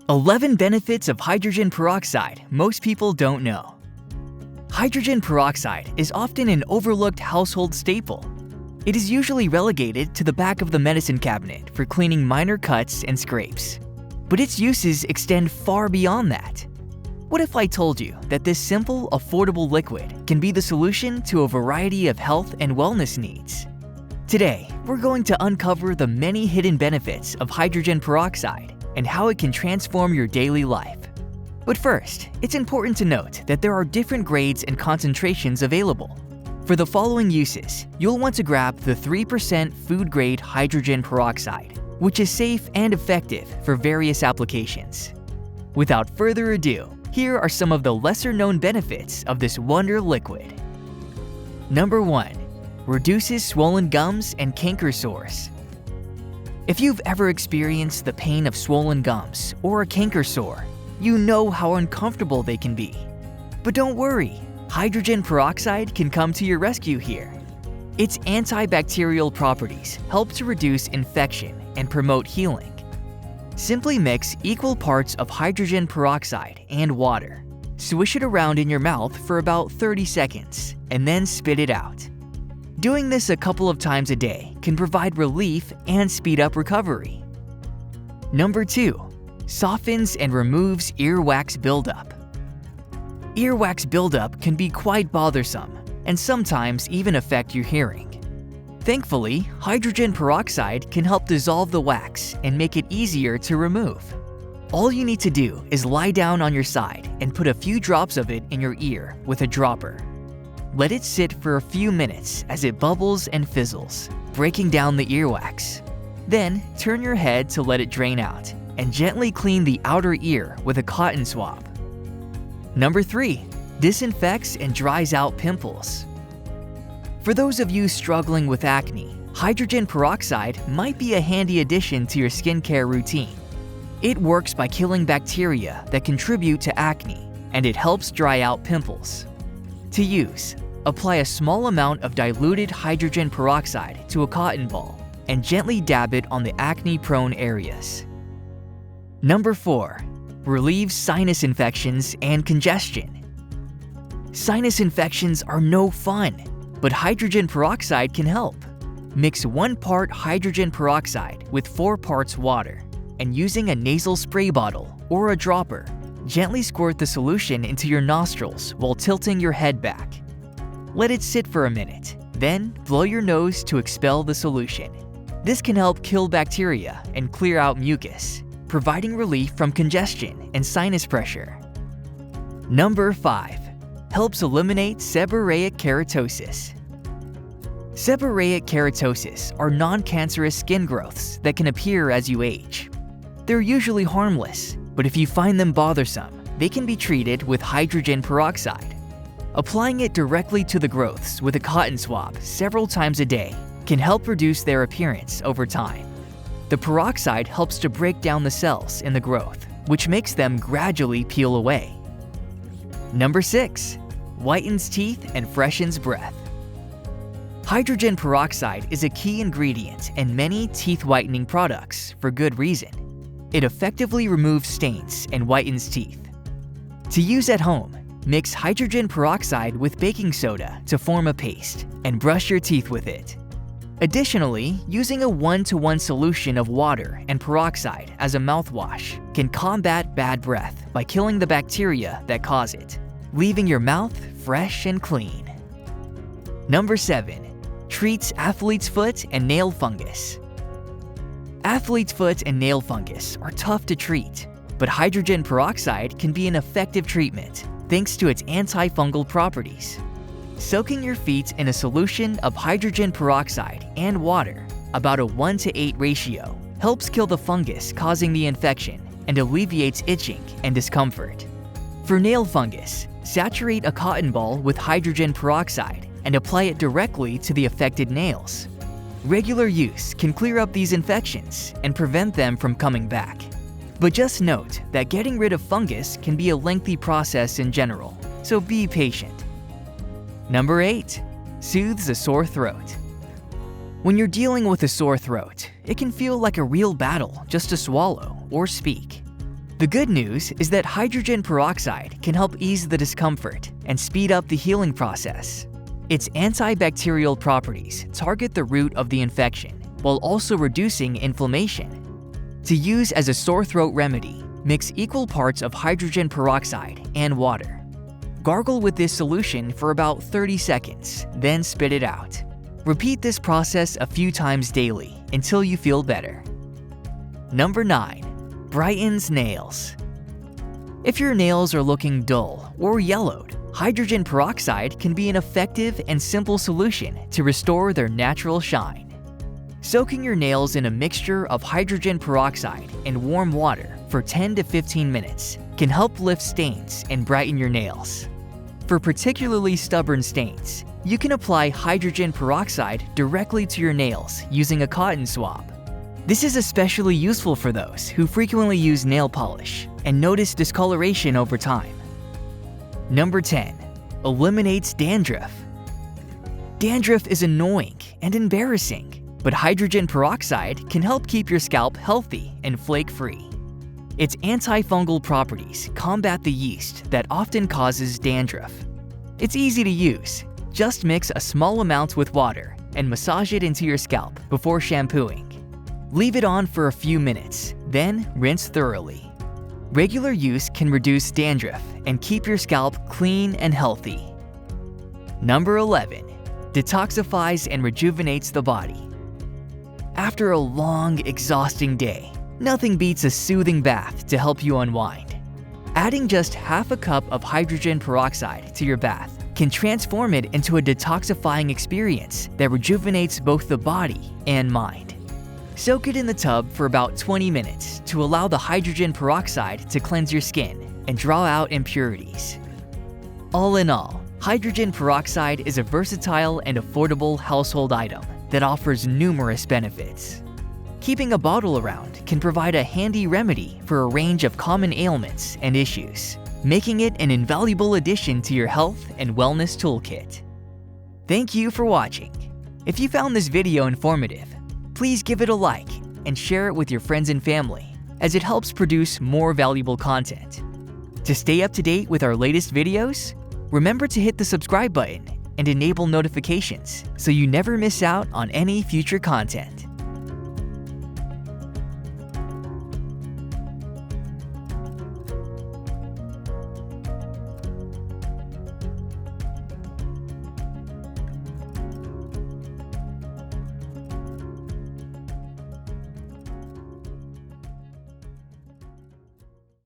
11 benefits of hydrogen peroxide most people don't know. Hydrogen peroxide is often an overlooked household staple. It is usually relegated to the back of the medicine cabinet for cleaning minor cuts and scrapes. But its uses extend far beyond that. What if I told you that this simple, affordable liquid can be the solution to a variety of health and wellness needs? Today, we're going to uncover the many hidden benefits of hydrogen peroxide and how it can transform your daily life. But first, it's important to note that there are different grades and concentrations available. For the following uses, you'll want to grab the 3% food-grade hydrogen peroxide, which is safe and effective for various applications. Without further ado, here are some of the lesser-known benefits of this wonder liquid. Number 1. Reduces swollen gums and canker sores. If you've ever experienced the pain of swollen gums or a canker sore, you know how uncomfortable they can be. But don't worry, hydrogen peroxide can come to your rescue here. Its antibacterial properties help to reduce infection and promote healing. Simply mix equal parts of hydrogen peroxide and water. Swish it around in your mouth for about 30 seconds, and then spit it out. Doing this a couple of times a day can provide relief and speed up recovery. Number 2. Softens and removes earwax buildup. Earwax buildup can be quite bothersome and sometimes even affect your hearing. Thankfully, hydrogen peroxide can help dissolve the wax and make it easier to remove. All you need to do is lie down on your side and put a few drops of it in your ear with a dropper. Let it sit for a few minutes as it bubbles and fizzles, breaking down the earwax. Then, turn your head to let it drain out and gently clean the outer ear with a cotton swab. Number 3. Disinfects and dries out pimples. For those of you struggling with acne, hydrogen peroxide might be a handy addition to your skincare routine. It works by killing bacteria that contribute to acne, and it helps dry out pimples. To use, apply a small amount of diluted hydrogen peroxide to a cotton ball and gently dab it on the acne-prone areas. Number 4. Relieves sinus infections and congestion. Sinus infections are no fun, but hydrogen peroxide can help. Mix 1 part hydrogen peroxide with 4 parts water, and using a nasal spray bottle or a dropper, gently squirt the solution into your nostrils while tilting your head back. Let it sit for a minute, then blow your nose to expel the solution. This can help kill bacteria and clear out mucus, providing relief from congestion and sinus pressure. Number 5. Helps eliminate seborrheic keratosis. Seborrheic keratosis are non-cancerous skin growths that can appear as you age. They're usually harmless, but if you find them bothersome, they can be treated with hydrogen peroxide. Applying it directly to the growths with a cotton swab several times a day can help reduce their appearance over time. The peroxide helps to break down the cells in the growth, which makes them gradually peel away. Number 6. Whitens teeth and freshens breath. Hydrogen peroxide is a key ingredient in many teeth whitening products for good reason. It effectively removes stains and whitens teeth. To use at home, mix hydrogen peroxide with baking soda to form a paste and brush your teeth with it. Additionally, using a 1-to-1 solution of water and peroxide as a mouthwash can combat bad breath by killing the bacteria that cause it, leaving your mouth fresh and clean. Number 7. Treats athlete's foot and nail fungus. Athlete's foot and nail fungus are tough to treat, but hydrogen peroxide can be an effective treatment thanks to its antifungal properties. Soaking your feet in a solution of hydrogen peroxide and water, about a 1-to-8 ratio, helps kill the fungus causing the infection and alleviates itching and discomfort. For nail fungus, saturate a cotton ball with hydrogen peroxide and apply it directly to the affected nails. Regular use can clear up these infections and prevent them from coming back. But just note that getting rid of fungus can be a lengthy process in general, so be patient. Number 8. Soothes a sore throat. When you're dealing with a sore throat, it can feel like a real battle just to swallow or speak. The good news is that hydrogen peroxide can help ease the discomfort and speed up the healing process. Its antibacterial properties target the root of the infection while also reducing inflammation. To use as a sore throat remedy, mix equal parts of hydrogen peroxide and water. Gargle with this solution for about 30 seconds, then spit it out. Repeat this process a few times daily until you feel better. Number 9. Brightens nails. If your nails are looking dull or yellowed, hydrogen peroxide can be an effective and simple solution to restore their natural shine. Soaking your nails in a mixture of hydrogen peroxide and warm water for 10 to 15 minutes can help lift stains and brighten your nails. For particularly stubborn stains, you can apply hydrogen peroxide directly to your nails using a cotton swab. This is especially useful for those who frequently use nail polish and notice discoloration over time. Number 10. Eliminates dandruff. Dandruff is annoying and embarrassing, but hydrogen peroxide can help keep your scalp healthy and flake-free. Its antifungal properties combat the yeast that often causes dandruff. It's easy to use. Just mix a small amount with water and massage it into your scalp before shampooing. Leave it on for a few minutes, then rinse thoroughly. Regular use can reduce dandruff and keep your scalp clean and healthy. Number 11. Detoxifies and rejuvenates the body. After a long, exhausting day, nothing beats a soothing bath to help you unwind. Adding just half a cup of hydrogen peroxide to your bath can transform it into a detoxifying experience that rejuvenates both the body and mind. Soak it in the tub for about 20 minutes to allow the hydrogen peroxide to cleanse your skin and draw out impurities. All in all, hydrogen peroxide is a versatile and affordable household item that offers numerous benefits. Keeping a bottle around can provide a handy remedy for a range of common ailments and issues, making it an invaluable addition to your health and wellness toolkit. Thank you for watching. If you found this video informative, please give it a like and share it with your friends and family, as it helps produce more valuable content. To stay up to date with our latest videos, remember to hit the subscribe button and enable notifications so you never miss out on any future content.